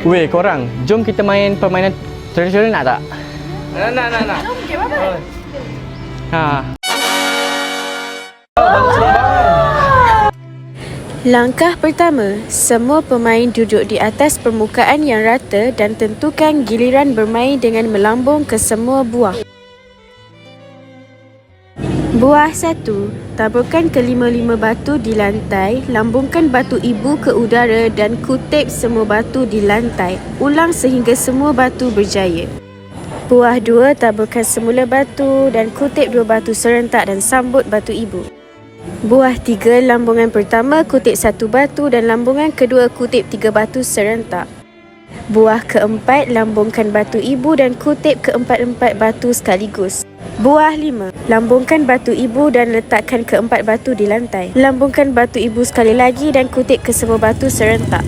Weh, korang, jom kita main permainan tradisional nak tak? Nak. Jom, game apa? Ha. Langkah pertama, semua pemain duduk di atas permukaan yang rata dan tentukan giliran bermain dengan melambung ke semua buah. Buah 1. Taburkan kelima-lima batu di lantai, lambungkan batu ibu ke udara dan kutip semua batu di lantai. Ulang sehingga semua batu berjaya. Buah 2. Taburkan semula batu dan kutip 2 batu serentak dan sambut batu ibu. Buah 3. Lambungan pertama kutip 1 batu dan lambungan kedua kutip 3 batu serentak. Buah keempat, lambungkan batu ibu dan kutip keempat-empat batu sekaligus. Buah 5. Lambungkan batu ibu dan letakkan keempat batu di lantai. Lambungkan batu ibu sekali lagi dan kutip ke semua batu serentak.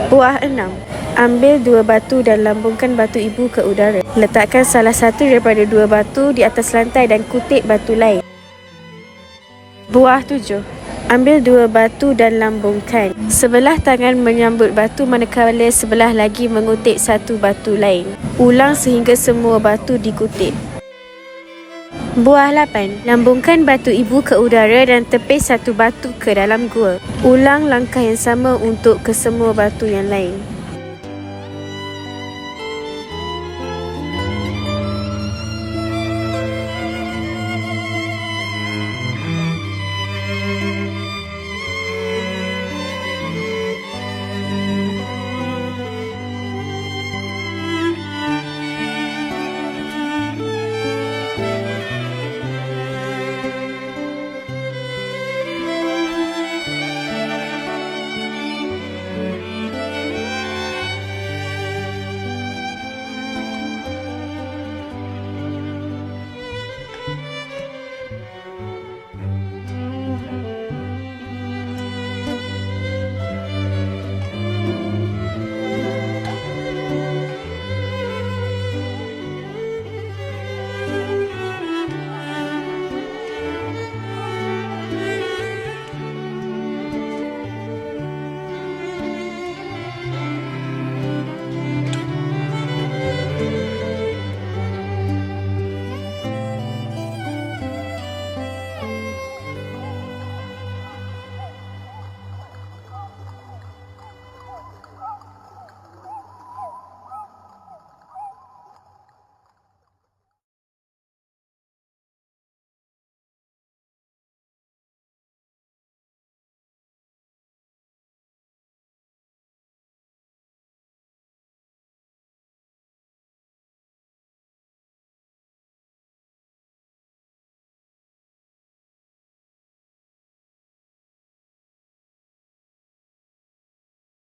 Buah 6. Ambil 2 batu dan lambungkan batu ibu ke udara. Letakkan salah satu daripada 2 batu di atas lantai dan kutip batu lain. Buah 7. Ambil 2 batu dan lambungkan. Sebelah tangan menyambut batu manakala sebelah lagi mengutip 1 batu lain. Ulang sehingga semua batu dikutip. Buah 8. Lambungkan batu ibu ke udara dan tepis 1 batu ke dalam gua. Ulang langkah yang sama untuk kesemua batu yang lain.